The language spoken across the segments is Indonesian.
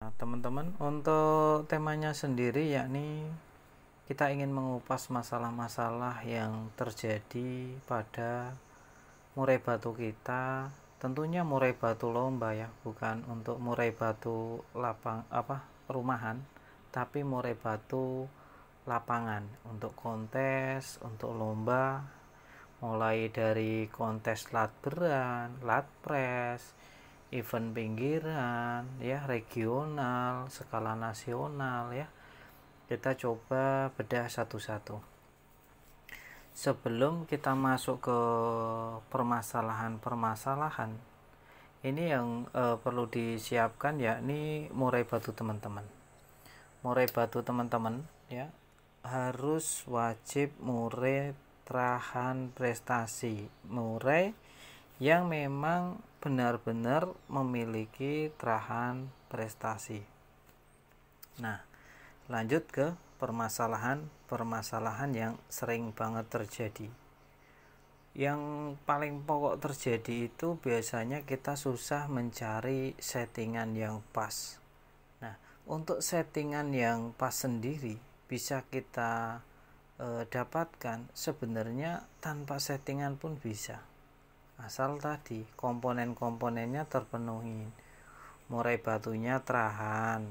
Teman-teman, untuk temanya sendiri yakni kita ingin mengupas masalah-masalah yang terjadi pada murai batu kita. Tentunya murai batu lomba ya, bukan untuk murai batu rumahan, tapi murai batu lapangan untuk kontes, untuk lomba, mulai dari kontes lat beran, lat pres, event pinggiran ya, regional, skala nasional ya. Kita coba bedah satu-satu. Sebelum kita masuk ke permasalahan-permasalahan, ini yang perlu disiapkan yakni murai batu teman-teman. Murai batu teman-teman ya harus wajib murai terahan prestasi, murai yang memang benar-benar memiliki terahan prestasi. Nah, lanjut ke permasalahan yang sering banget terjadi. Yang paling pokok terjadi itu biasanya kita susah mencari settingan yang pas. Nah, untuk settingan yang pas sendiri bisa kita dapatkan sebenarnya tanpa settingan pun bisa, asal tadi komponen-komponennya terpenuhi. Murai batunya terahan,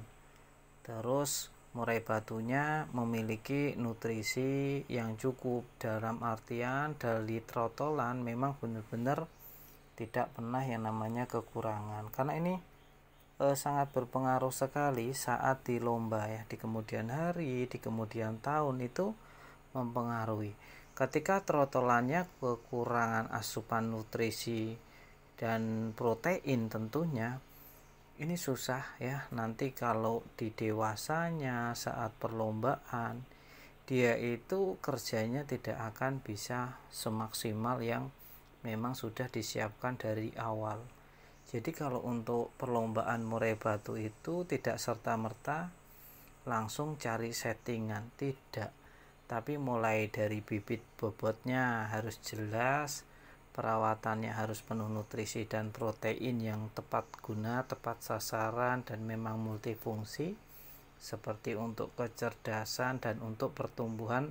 terus murai batunya memiliki nutrisi yang cukup, dalam artian dari trotolan memang benar-benar tidak pernah yang namanya kekurangan, karena ini sangat berpengaruh sekali saat di lomba ya, di kemudian hari, di kemudian tahun itu mempengaruhi. Ketika trotolannya kekurangan asupan nutrisi dan protein, tentunya ini susah ya, nanti kalau di dewasanya saat perlombaan dia itu kerjanya tidak akan bisa semaksimal yang memang sudah disiapkan dari awal. Jadi kalau untuk perlombaan murai batu itu tidak serta-merta langsung cari settingan, tidak. Tapi mulai dari bibit bobotnya harus jelas, perawatannya harus penuh nutrisi dan protein yang tepat guna, tepat sasaran, dan memang multifungsi, seperti untuk kecerdasan dan untuk pertumbuhan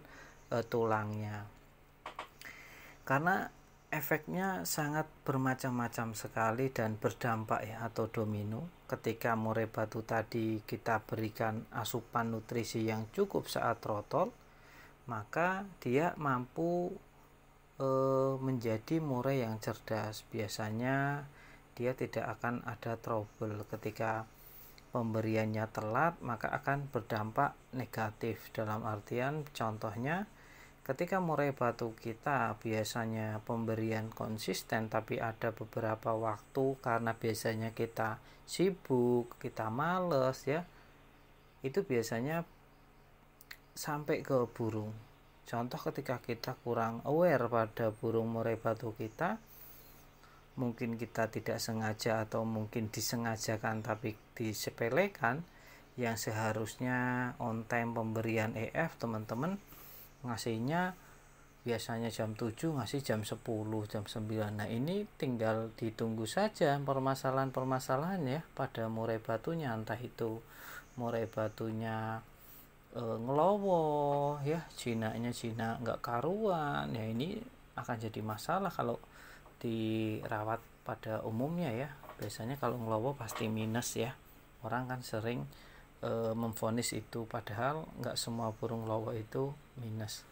tulangnya. Karena efeknya sangat bermacam-macam sekali dan berdampak ya, atau domino. Ketika murai batu tadi kita berikan asupan nutrisi yang cukup saat trotol, maka dia mampu menjadi murai yang cerdas. Biasanya dia tidak akan ada trouble. Ketika pemberiannya telat, maka akan berdampak negatif, dalam artian contohnya ketika murai batu kita biasanya pemberian konsisten, tapi ada beberapa waktu karena biasanya kita sibuk, kita males ya, itu biasanya sampai ke burung. Contoh ketika kita kurang aware pada burung murai batu kita, mungkin kita tidak sengaja atau mungkin disengajakan tapi disepelekan, yang seharusnya on time pemberian EF teman-teman ngasihnya biasanya jam 7 ngasih jam 10, jam 9. Nah, ini tinggal ditunggu saja permasalahan-permasalahan ya pada murai batunya, entah itu murai batunya ngelowo ya, jinanya jina nggak karuan ya, ini akan jadi masalah kalau dirawat pada umumnya ya. Biasanya kalau ngelowo pasti minus ya, orang kan sering memvonis itu, padahal nggak semua burung lowo itu minus.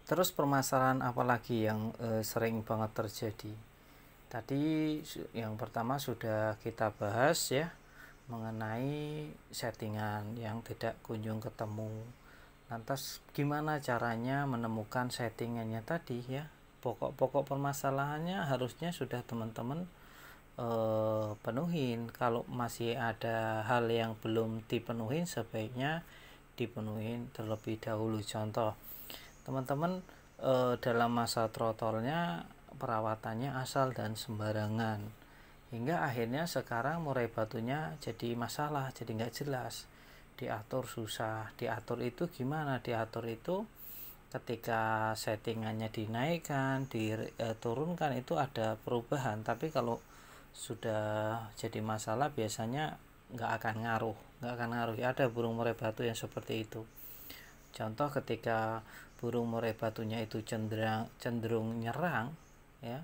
Terus permasalahan apalagi yang sering banget terjadi? Tadi yang pertama sudah kita bahas ya, mengenai settingan yang tidak kunjung ketemu. Lantas gimana caranya menemukan settingannya tadi ya? Pokok-pokok permasalahannya harusnya sudah teman-teman penuhin. Kalau masih ada hal yang belum dipenuhin, sebaiknya dipenuhin terlebih dahulu. Contoh, teman-teman dalam masa trotolnya perawatannya asal dan sembarangan, hingga akhirnya sekarang murai batunya jadi masalah, jadi nggak jelas, diatur susah. Diatur itu gimana? Diatur itu ketika settingannya dinaikkan, diturunkan itu ada perubahan, tapi kalau sudah jadi masalah biasanya nggak akan ngaruh ya. Ada burung murai batu yang seperti itu. Contoh ketika burung murai batunya itu cenderung nyerang ya,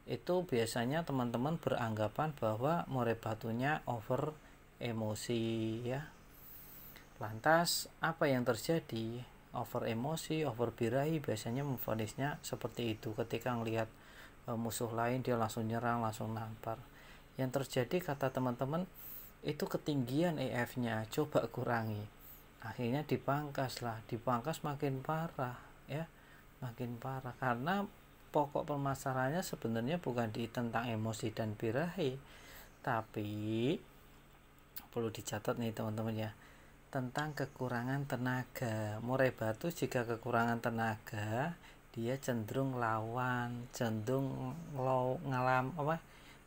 itu biasanya teman-teman beranggapan bahwa murai batunya over emosi ya. Lantas apa yang terjadi? Over emosi, over birahi biasanya memvonisnya seperti itu. Ketika melihat musuh lain dia langsung nyerang, langsung nampar. Yang terjadi kata teman-teman itu ketinggian EF-nya, coba kurangi. Akhirnya dipangkas makin parah ya, makin parah karena pokok permasalahannya sebenarnya bukan di tentang emosi dan birahi, tapi perlu dicatat nih teman-teman ya, tentang kekurangan tenaga. Murai batu jika kekurangan tenaga dia cenderung lawan, cenderung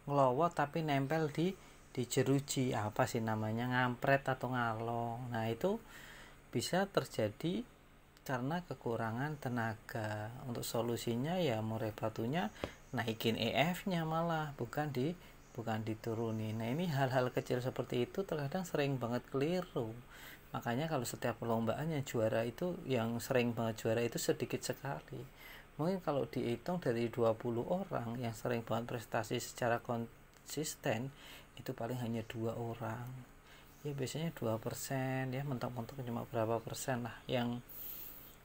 ngelowot tapi nempel di jeruji, apa sih namanya, ngampret atau ngalong. Nah itu bisa terjadi karena kekurangan tenaga. Untuk solusinya ya murai batunya naikin EF-nya malah, bukan diturunin. Nah ini hal-hal kecil seperti itu terkadang sering banget keliru. Makanya kalau setiap perlombaan yang juara itu, yang sering banget juara itu sedikit sekali. Mungkin kalau dihitung dari 20 orang yang sering banget prestasi secara konsisten, itu paling hanya 2 orang. Ya biasanya 2% ya, mentok-mentok cuma berapa persen lah yang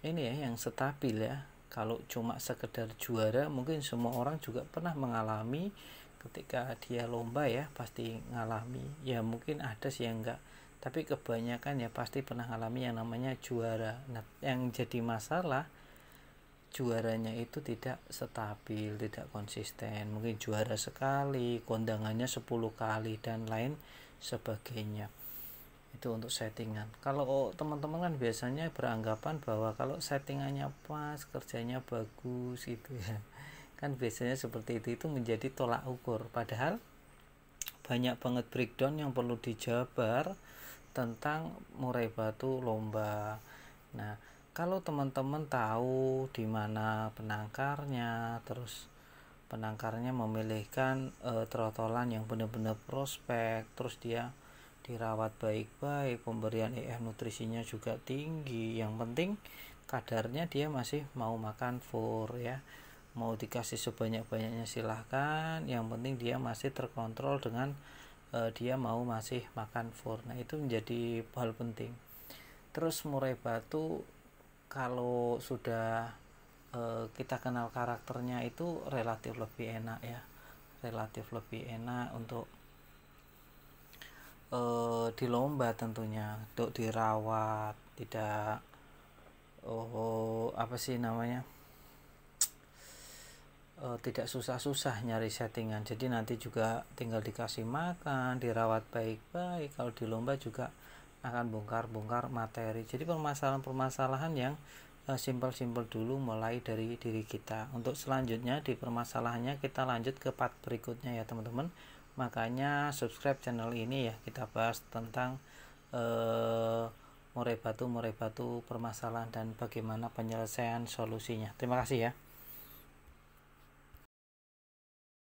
ini ya, yang stabil ya. Kalau cuma sekedar juara, mungkin semua orang juga pernah mengalami ketika dia lomba ya, pasti ngalami. Ya mungkin ada sih yang enggak, tapi kebanyakan ya pasti pernah ngalami yang namanya juara. Nah yang jadi masalah, juaranya itu tidak stabil, tidak konsisten. Mungkin juara sekali, kondangannya 10 kali dan lain sebagainya. Itu untuk settingan. Kalau teman-teman kan biasanya beranggapan bahwa kalau settingannya pas, kerjanya bagus gitu ya, kan biasanya seperti itu menjadi tolak ukur. Padahal banyak banget breakdown yang perlu dijabar tentang murai batu lomba. Nah kalau teman-teman tahu di mana penangkarnya, terus penangkarnya memilihkan trotolan yang benar-benar prospek, terus dia dirawat baik-baik, pemberian EF nutrisinya juga tinggi, yang penting kadarnya dia masih mau makan fur ya, mau dikasih sebanyak-banyaknya silahkan, yang penting dia masih terkontrol dengan dia mau masih makan fur. Nah itu menjadi hal penting. Terus murai batu kalau sudah kita kenal karakternya itu relatif lebih enak ya, relatif lebih enak untuk di lomba tentunya, untuk dirawat, tidak apa sih namanya, tidak susah-susah nyari settingan. Jadi nanti juga tinggal dikasih makan, dirawat baik-baik. Kalau di lomba juga akan bongkar-bongkar materi. Jadi permasalahan-permasalahan yang simpel-simpel dulu mulai dari diri kita. Untuk selanjutnya di permasalahannya kita lanjut ke part berikutnya ya teman-teman. Makanya subscribe channel ini ya, kita bahas tentang murai batu permasalahan dan bagaimana penyelesaian solusinya. Terima kasih ya.